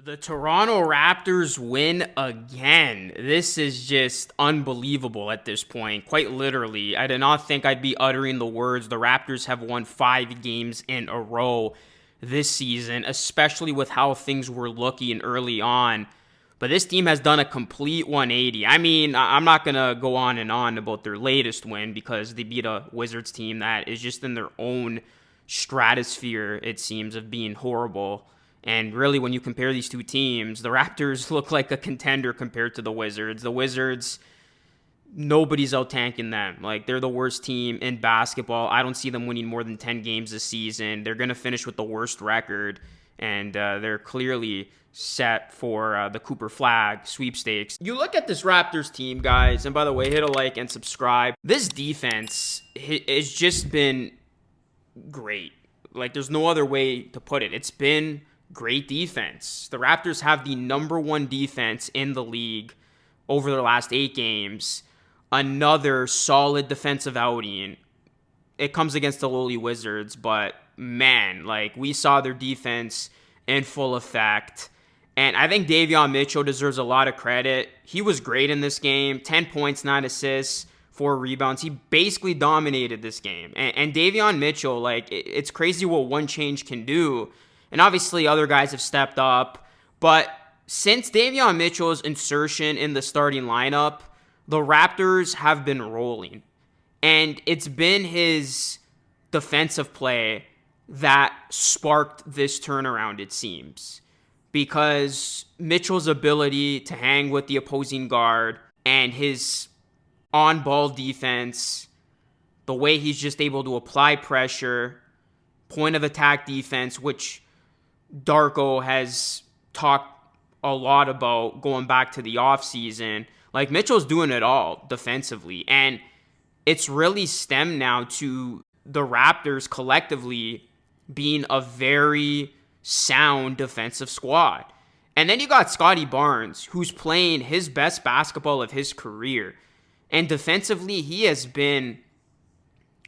The Toronto Raptors win again. This is just unbelievable at this point. Quite literally, I did not think I'd be uttering the words. The Raptors have won 5 games in a row this season, especially with how things were looking early on. But this team has done a complete 180. I mean, I'm not going to go on and on about their latest win because they beat a Wizards team that is just in their own stratosphere, it seems, of being horrible. And really, when you compare these two teams, the Raptors look like a contender compared to the Wizards. The Wizards, nobody's out-tanking them. Like, they're the worst team in basketball. I don't see them winning more than 10 games this season. They're going to finish with the worst record, and they're clearly set for the Cooper Flag sweepstakes. You look at this Raptors team, guys, and by the way, hit a like and subscribe. This defense has just been great. Like, there's no other way to put it. It's been great defense. The Raptors have the number one defense in the league over their last 8 games. Another solid defensive outing. It comes against the lowly Wizards, but man, like, we saw their defense in full effect. And I think Davion Mitchell deserves a lot of credit. He was great in this game. 10 points, 9 assists, 4 rebounds. He basically dominated this game. And Davion Mitchell, like, it's crazy what one change can do. And obviously other guys have stepped up. But since Davion Mitchell's insertion in the starting lineup, the Raptors have been rolling. And it's been his defensive play that sparked this turnaround, it seems. Because Mitchell's ability to hang with the opposing guard and his on-ball defense, the way he's just able to apply pressure, point of attack defense, which Darko has talked a lot about going back to the offseason. Like, Mitchell's doing it all defensively. And it's really stemmed now to the Raptors collectively being a very sound defensive squad. And then you got Scottie Barnes, who's playing his best basketball of his career. And defensively, he has been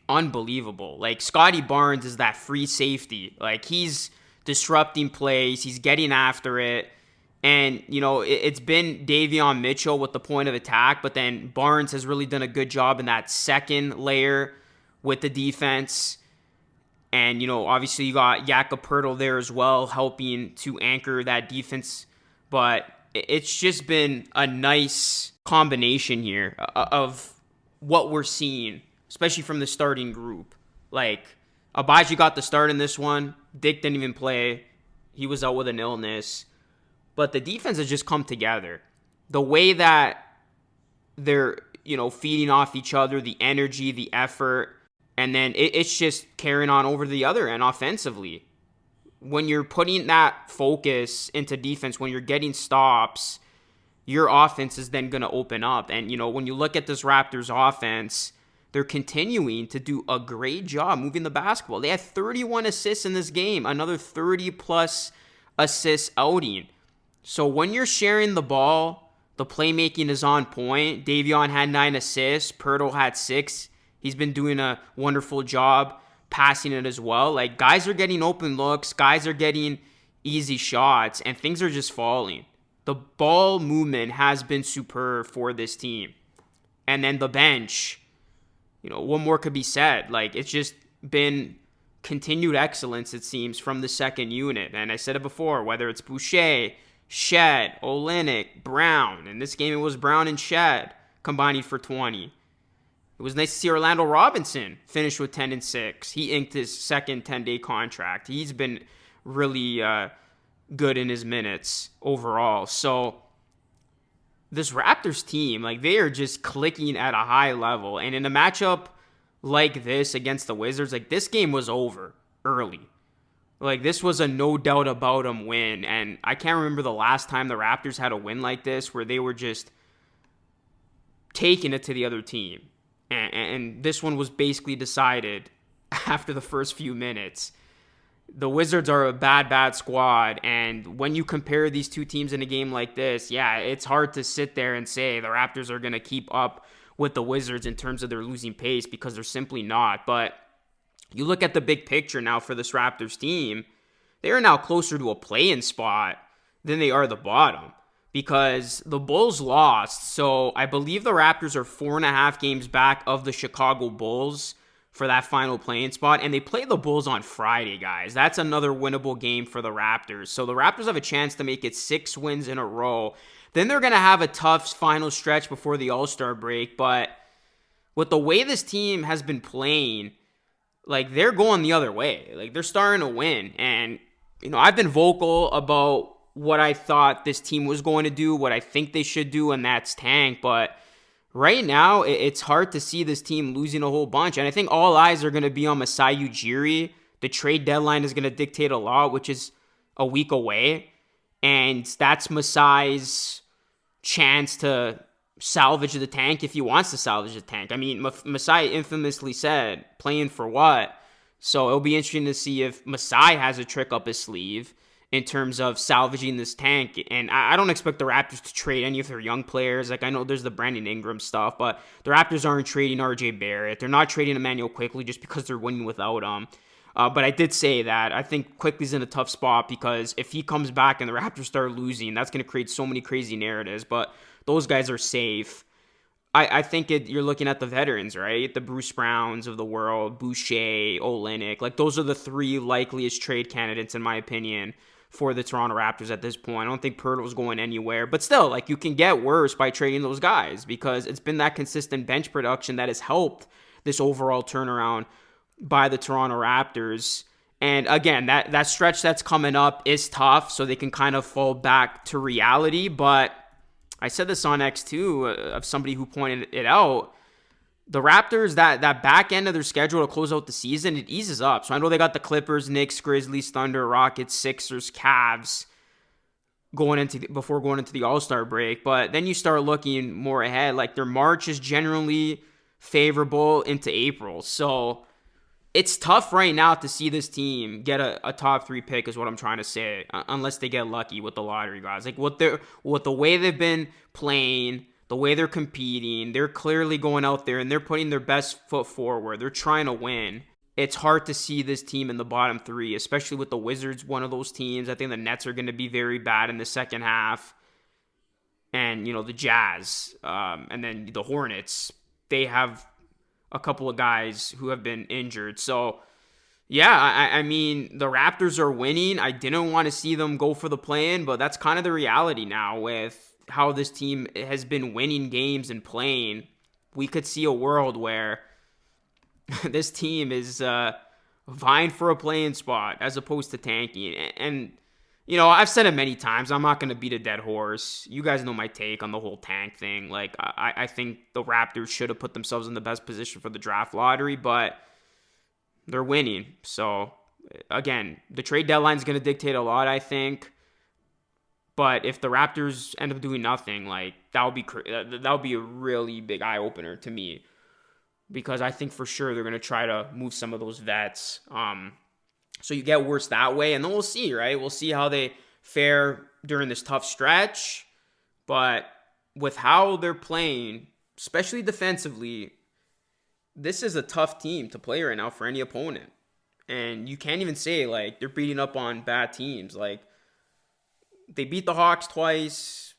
unbelievable. Like, Scottie Barnes is that free safety. Like, he's disrupting plays. He's getting after it. And, you know, it's been Davion Mitchell with the point of attack, but then Barnes has really done a good job in that second layer with the defense. And, you know, obviously you got Jakob Poeltl there as well, helping to anchor that defense. But it's just been a nice combination here of what we're seeing, especially from the starting group. Like, Abaji got the start in this one. Dick didn't even play. He was out with an illness. But the defense has just come together. The way that they're, you know, feeding off each other, the energy, the effort, and then it's just carrying on over to the other end offensively. When you're putting that focus into defense, when you're getting stops, your offense is then going to open up. And, you know, when you look at this Raptors offense, they're continuing to do a great job moving the basketball. They had 31 assists in this game, another 30-plus assists outing. So when you're sharing the ball, the playmaking is on point. Davion had 9 assists. Poeltl had 6. He's been doing a wonderful job passing it as well. Like, guys are getting open looks. Guys are getting easy shots. And things are just falling. The ball movement has been superb for this team. And then the bench, you know, what more could be said? Like, it's just been continued excellence, it seems, from the second unit. And I said it before, whether it's Boucher, Shed, Olynyk, Brown. In this game, it was Brown and Shed combining for 20. It was nice to see Orlando Robinson finish with 10 and 6. He inked his second 10-day contract. He's been really good in his minutes overall. So this Raptors team, like, they are just clicking at a high level. And in a matchup like this against the Wizards, like, this game was over early. Like, this was a no doubt about them win. And I can't remember the last time the Raptors had a win like this where they were just taking it to the other team. And this one was basically decided after the first few minutes. The Wizards are a bad squad. And when you compare these two teams in a game like this, yeah, it's hard to sit there and say the Raptors are going to keep up with the Wizards in terms of their losing pace, because they're simply not. But you look at the big picture now for this Raptors team, they are now closer to a play-in spot than they are the bottom, because the Bulls lost. So I believe the Raptors are 4.5 games back of the Chicago Bulls for that final playing spot. And they play the Bulls on Friday, guys. That's another winnable game for the Raptors. So the Raptors have a chance to make it 6 wins in a row. Then they're going to have a tough final stretch before the All-Star break. But with the way this team has been playing, like, they're going the other way. Like, they're starting to win. And, I've been vocal about what I thought this team was going to do, what I think they should do, and that's tank. But right now, it's hard to see this team losing a whole bunch. And I think all eyes are going to be on Masai Ujiri. The trade deadline is going to dictate a lot, which is a week away. And that's Masai's chance to salvage the tank if he wants to salvage the tank. I mean, Masai infamously said, playing for what? So it'll be interesting to see if Masai has a trick up his sleeve in terms of salvaging this tank. And I don't expect the Raptors to trade any of their young players. Like, I know there's the Brandon Ingram stuff, but the Raptors aren't trading RJ Barrett. They're not trading Emmanuel Quickley just because they're winning without him. But I did say that I think Quickley's in a tough spot, because if he comes back and the Raptors start losing, that's going to create so many crazy narratives. But those guys are safe. I think you're looking at the veterans, right? The Bruce Browns of the world, Boucher, Olynyk. Like, those are the 3 likeliest trade candidates, in my opinion, for the Toronto Raptors at this point. I don't think Pirtle's going anywhere. But still, like, you can get worse by trading those guys, because it's been that consistent bench production that has helped this overall turnaround by the Toronto Raptors. And again, that stretch that's coming up is tough, so they can kind of fall back to reality. But I said this on X2 of somebody who pointed it out. The Raptors, that back end of their schedule to close out the season, it eases up. So I know they got the Clippers, Knicks, Grizzlies, Thunder, Rockets, Sixers, Cavs before going into the All-Star break. But then you start looking more ahead. Like, their March is generally favorable into April. So it's tough right now to see this team get a top 3 pick, is what I'm trying to say, unless they get lucky with the lottery, guys. Like, with the way they've been playing, the way they're competing, they're clearly going out there and they're putting their best foot forward. They're trying to win. It's hard to see this team in the bottom 3, especially with the Wizards, one of those teams. I think the Nets are going to be very bad in the second half. And, the Jazz, and then the Hornets, they have a couple of guys who have been injured. So, yeah, I mean, the Raptors are winning. I didn't want to see them go for the play-in, but that's kind of the reality now with how this team has been winning games and playing. We could see a world where this team is vying for a play-in spot as opposed to tanking. And, I've said it many times. I'm not going to beat a dead horse. You guys know my take on the whole tank thing. Like, I think the Raptors should have put themselves in the best position for the draft lottery, but they're winning. So, again, the trade deadline is going to dictate a lot, I think. But if the Raptors end up doing nothing, like, that would be a really big eye-opener to me, because I think for sure they're going to try to move some of those vets. So you get worse that way, and then we'll see, right? We'll see how they fare during this tough stretch. But with how they're playing, especially defensively, this is a tough team to play right now for any opponent. And you can't even say, like, they're beating up on bad teams. Like, they beat the Hawks twice.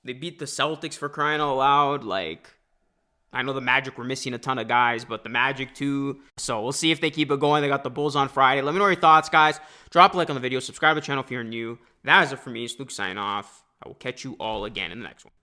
They beat the Celtics, for crying out loud. Like, I know the Magic were missing a ton of guys, but the Magic too. So we'll see if they keep it going. They got the Bulls on Friday. Let me know your thoughts, guys. Drop a like on the video. Subscribe to the channel if you're new. That is it for me. It's Luke signing off. I will catch you all again in the next one.